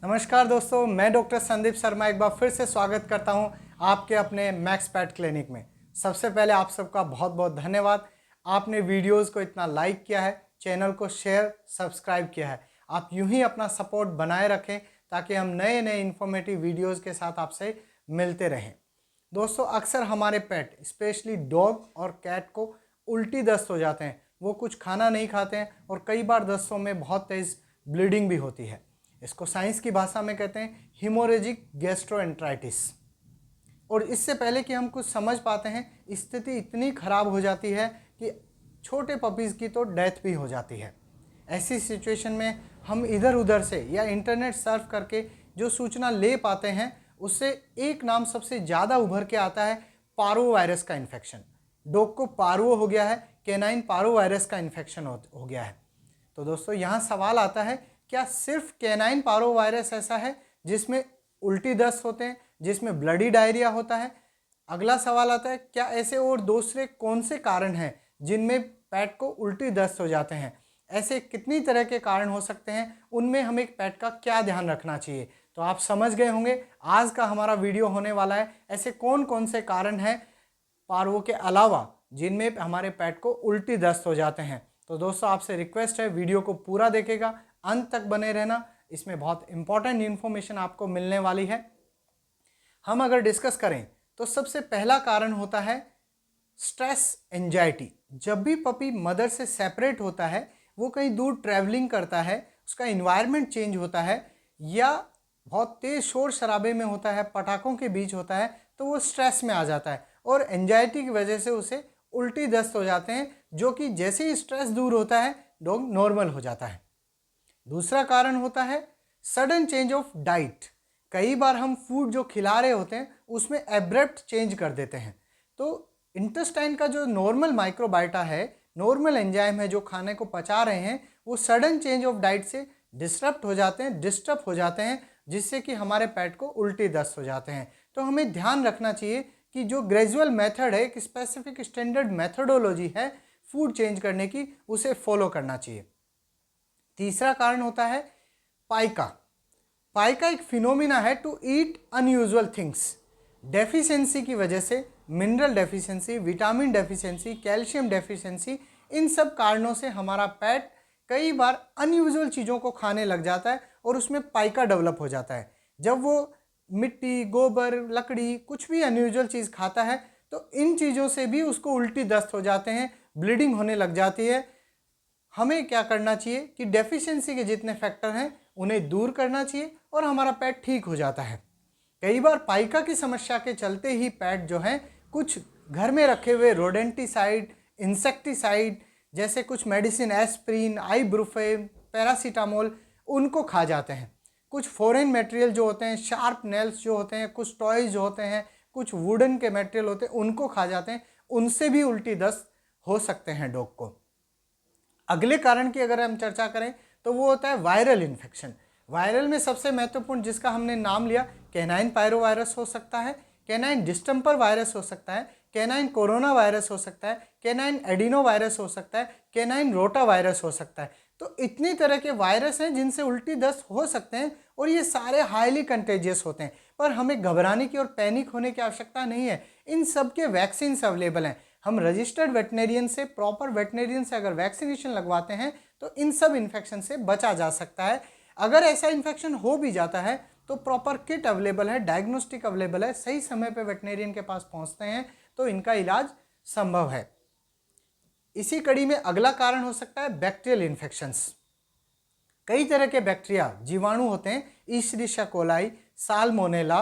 नमस्कार दोस्तों, मैं डॉक्टर संदीप शर्मा एक बार फिर से स्वागत करता हूं आपके अपने मैक्स पैट क्लिनिक में। सबसे पहले आप सबका बहुत बहुत धन्यवाद। आपने वीडियोस को इतना लाइक किया है, चैनल को शेयर सब्सक्राइब किया है। आप यूं ही अपना सपोर्ट बनाए रखें ताकि हम नए नए इन्फॉर्मेटिव वीडियोज़ के साथ आपसे मिलते रहें। दोस्तों, अक्सर हमारे पेट स्पेशली डॉग और कैट को उल्टी दस्त हो जाते हैं। वो कुछ खाना नहीं खाते हैं और कई बार दस्तों में बहुत तेज़ ब्लीडिंग भी होती है। इसको साइंस की भाषा में कहते हैं हीमोरेजिक गैस्ट्रोएंटराइटिस। और इससे पहले कि हम कुछ समझ पाते हैं, स्थिति इतनी खराब हो जाती है कि छोटे पपीज़ की तो डेथ भी हो जाती है। ऐसी सिचुएशन में हम इधर उधर से या इंटरनेट सर्फ करके जो सूचना ले पाते हैं, उससे एक नाम सबसे ज़्यादा उभर के आता है, पारो वायरस का इन्फेक्शन। डॉग को पारो हो गया है, कैनाइन पारो वायरस का इन्फेक्शन हो गया है। तो दोस्तों, यहाँ सवाल आता है, क्या सिर्फ कैनाइन पारो वायरस ऐसा है जिसमें उल्टी दस्त होते हैं, जिसमें ब्लडी डायरिया होता है? अगला सवाल आता है, क्या ऐसे और दूसरे कौन से कारण हैं जिनमें पेट को उल्टी दस्त हो जाते हैं? ऐसे कितनी तरह के कारण हो सकते हैं, उनमें हमें एक पेट का क्या ध्यान रखना चाहिए? तो आप समझ गए होंगे आज का हमारा वीडियो होने वाला है, ऐसे कौन कौन से कारण हैं पारो के अलावा जिनमें हमारे पेट को उल्टी दस्त हो जाते हैं। तो दोस्तों, आपसे रिक्वेस्ट है, वीडियो को पूरा देखेगा, अंत तक बने रहना। इसमें बहुत इंपॉर्टेंट इन्फॉर्मेशन आपको मिलने वाली है। हम अगर डिस्कस करें तो सबसे पहला कारण होता है स्ट्रेस एंजाइटी। जब भी पपी मदर से सेपरेट होता है, वो कहीं दूर ट्रैवलिंग करता है, उसका इन्वायरमेंट चेंज होता है या बहुत तेज शोर शराबे में होता है, पटाखों के बीच होता है, तो वो स्ट्रेस में आ जाता है और एंजाइटी की वजह से उसे उल्टी दस्त हो जाते हैं, जो कि जैसे ही स्ट्रेस दूर होता है डॉग नॉर्मल हो जाता है। दूसरा कारण होता है सडन चेंज ऑफ डाइट। कई बार हम फूड जो खिला रहे होते हैं उसमें एब्रप्ट चेंज कर देते हैं, तो इंटेस्टाइन का जो नॉर्मल माइक्रोबायोटा है, नॉर्मल एंजाइम है जो खाने को पचा रहे हैं, वो सडन चेंज ऑफ डाइट से डिस्टर्ब हो जाते हैं, जिससे कि हमारे पेट को उल्टी दस्त हो जाते हैं। तो हमें ध्यान रखना चाहिए कि जो ग्रेजुअल मेथड है, एक स्पेसिफिक स्टैंडर्ड मेथडोलॉजी है फूड चेंज करने की, उसे फॉलो करना चाहिए। तीसरा कारण होता है पाइका। पाइका एक फिनोमिना है to eat unusual things. Deficiency की वजह से, mineral deficiency, vitamin deficiency, calcium deficiency, इन सब कारणों से हमारा पेट कई बार अनयूजुअल चीज़ों को खाने लग जाता है और उसमें पाइका डेवलप हो जाता है। जब वो मिट्टी, गोबर, लकड़ी, कुछ भी अनयूजुअल चीज़ खाता है तो इन चीज़ों से भी उसको उल्टी दस्त हो जाते हैं, ब्लीडिंग होने लग जाती है। हमें क्या करना चाहिए कि डेफिशिएंसी के जितने फैक्टर हैं उन्हें दूर करना चाहिए और हमारा पेट ठीक हो जाता है। कई बार पाइका की समस्या के चलते ही पेट जो है कुछ घर में रखे हुए रोडेंटिसाइड, इंसेक्टिसाइड जैसे कुछ मेडिसिन, एस्प्रिन, आइब्रूफेन, पैरासीटामोल, उनको खा जाते हैं। कुछ फॉरेन मटेरियल जो होते हैं, शार्प नेल्स जो होते हैं, कुछ टॉयज जो होते हैं, कुछ वुडन के मटेरियल होते हैं, उनको खा जाते हैं। उनसे भी उल्टी दस्त हो सकते हैं डॉग को। अगले कारण की अगर हम चर्चा करें तो वो होता है वायरल इन्फेक्शन। वायरल में सबसे महत्वपूर्ण जिसका हमने नाम लिया, कैनाइन पायरो वायरस हो सकता है, कैनाइन डिस्टेंपर वायरस हो सकता है, कैनाइन कोरोना वायरस हो सकता है, कैनाइन एडिनो वायरस हो सकता है, कैनाइन रोटा वायरस हो सकता है। तो इतनी तरह के वायरस हैं जिनसे उल्टी दस्त हो सकते हैं और ये सारे हाईली कंटेजियस होते हैं। पर हमें घबराने की और पैनिक होने की आवश्यकता नहीं है, इन सब के वैक्सीन अवेलेबल हैं। हम रजिस्टर्ड वेटनेरियन से, प्रॉपर वेटनेरियन से अगर वैक्सीनेशन लगवाते हैं तो इन सब इन्फेक्शन से बचा जा सकता है। अगर ऐसा इन्फेक्शन हो भी जाता है तो प्रॉपर किट अवेलेबल है, डायग्नोस्टिक अवेलेबल है, सही समय पे वेटनेरियन के पास पहुंचते हैं तो इनका इलाज संभव है। इसी कड़ी में अगला कारण हो सकता है बैक्टीरियल इन्फेक्शंस। कई तरह के बैक्टीरिया, जीवाणु होते हैं, ईश्रिशिया कोलाई, साल्मोनेला,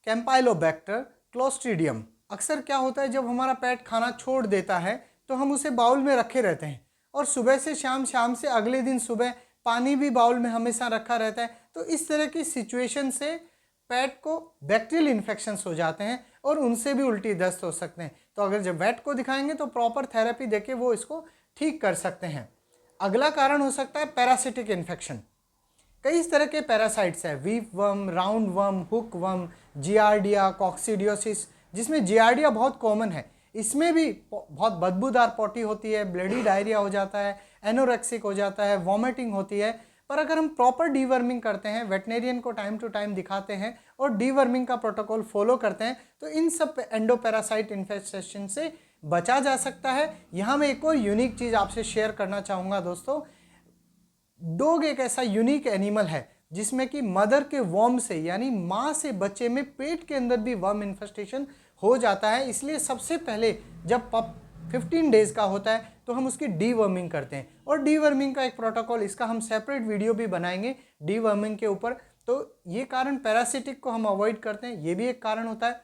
कैम्पाइलोबैक्टर, क्लोस्ट्रीडियम। अक्सर क्या होता है, जब हमारा पेट खाना छोड़ देता है तो हम उसे बाउल में रखे रहते हैं और सुबह से शाम, शाम से अगले दिन सुबह पानी भी बाउल में हमेशा रखा रहता है। तो इस तरह की सिचुएशन से पेट को बैक्टीरियल इन्फेक्शंस हो जाते हैं और उनसे भी उल्टी दस्त हो सकते हैं। तो अगर जब वेट को दिखाएंगे तो प्रॉपर थेरेपी देके वो इसको ठीक कर सकते हैं। अगला कारण हो सकता है पैरासिटिक इन्फेक्शन। कई तरह के पैरासाइट्स हैं, weep worm, round worm, hook worm, giardia, coccidiosis, जिसमें जियार्डिया बहुत कॉमन है। इसमें भी बहुत बदबूदार पॉटी होती है, ब्लडी डायरिया हो जाता है, एनोरेक्सिक हो जाता है, वॉमिटिंग होती है। पर अगर हम प्रॉपर डीवर्मिंग करते हैं, वेटनेरियन को टाइम टू टाइम दिखाते हैं और डीवर्मिंग का प्रोटोकॉल फॉलो करते हैं तो इन सब एंडोपैरासाइट इन्फेस्टेशन से बचा जा सकता है। यहाँ मैं एक और यूनिक चीज़ आपसे शेयर करना चाहूँगा दोस्तों। डॉग एक ऐसा यूनिक एनिमल है जिसमें कि मदर के वर्म से यानी माँ से बच्चे में पेट के अंदर भी वर्म इन्फेस्टेशन हो जाता है। इसलिए सबसे पहले जब पप 15 डेज़ का होता है तो हम उसकी डीवर्मिंग करते हैं और डीवर्मिंग का एक प्रोटोकॉल, इसका हम सेपरेट वीडियो भी बनाएंगे डीवर्मिंग के ऊपर। तो ये कारण पैरासिटिक को हम अवॉइड करते हैं, ये भी एक कारण होता है।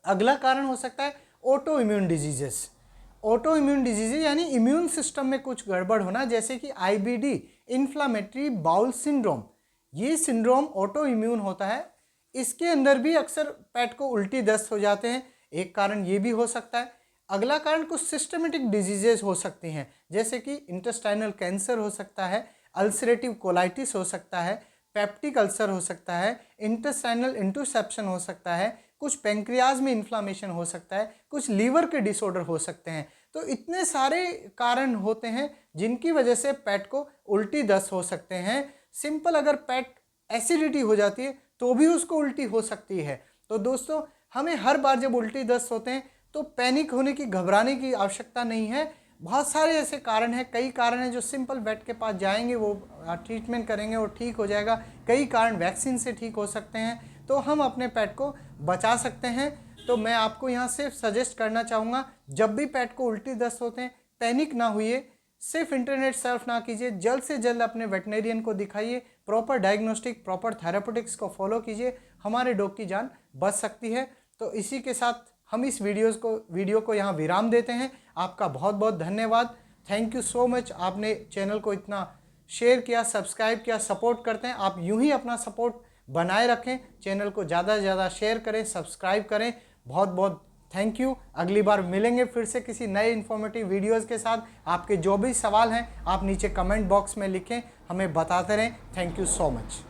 अगला कारण हो सकता है auto immune diseases. Auto immune diseases यानी इम्यून सिस्टम में कुछ गड़बड़ होना, जैसे कि IBD, इन्फ्लामेटरी बाउल सिंड्रोम। ये सिंड्रोम ऑटो इम्यून होता है। इसके अंदर भी अक्सर पेट को उल्टी दस्त हो जाते हैं, एक कारण ये भी हो सकता है। अगला कारण कुछ सिस्टमेटिक डिजीजेज हो सकती हैं, जैसे कि इंटेस्टाइनल कैंसर हो सकता है, अल्सरेटिव कोलाइटिस हो सकता है, पेप्टिक अल्सर हो सकता है, इंटेस्टाइनल इंटरसेप्शन हो सकता है, कुछ पेंक्रियाज में इन्फ्लामेशन हो सकता है, कुछ लीवर के डिसऑर्डर हो सकते हैं। तो इतने सारे कारण होते हैं जिनकी वजह से पेट को उल्टी दस्त हो सकते हैं। सिंपल अगर पेट एसिडिटी हो जाती है तो भी उसको उल्टी हो सकती है। तो दोस्तों हमें हर बार जब उल्टी दस्त होते हैं तो पैनिक होने की, घबराने की आवश्यकता नहीं है। बहुत सारे ऐसे कारण हैं, कई कारण हैं जो सिंपल वेट के पास जाएंगे, वो ट्रीटमेंट करेंगे और ठीक हो जाएगा। कई कारण वैक्सीन से ठीक हो सकते हैं, तो हम अपने पेट को बचा सकते हैं। तो मैं आपको यहाँ सिर्फ सजेस्ट करना चाहूँगा, जब भी पेट को उल्टी दस्त होते हैं पैनिक ना होइए, सिर्फ इंटरनेट सर्फ ना कीजिए, जल्द से जल्द अपने वेटनेरियन को दिखाइए, प्रॉपर डायग्नोस्टिक, प्रॉपर थेरापेटिक्स को फॉलो कीजिए, हमारे डॉग की जान बच सकती है। तो इसी के साथ हम इस वीडियो को यहाँ विराम देते हैं। आपका बहुत बहुत धन्यवाद, थैंक यू सो मच। आपने चैनल को इतना शेयर किया, सब्सक्राइब किया, सपोर्ट करते हैं। आप यूं ही अपना सपोर्ट बनाए रखें, चैनल को ज़्यादा से ज़्यादा शेयर करें, सब्सक्राइब करें। बहुत बहुत थैंक यू। अगली बार मिलेंगे फिर से किसी नए इन्फॉर्मेटिव वीडियोज़ के साथ। आपके जो भी सवाल हैं आप नीचे कमेंट बॉक्स में लिखें, हमें बताते रहें। Thank you so much.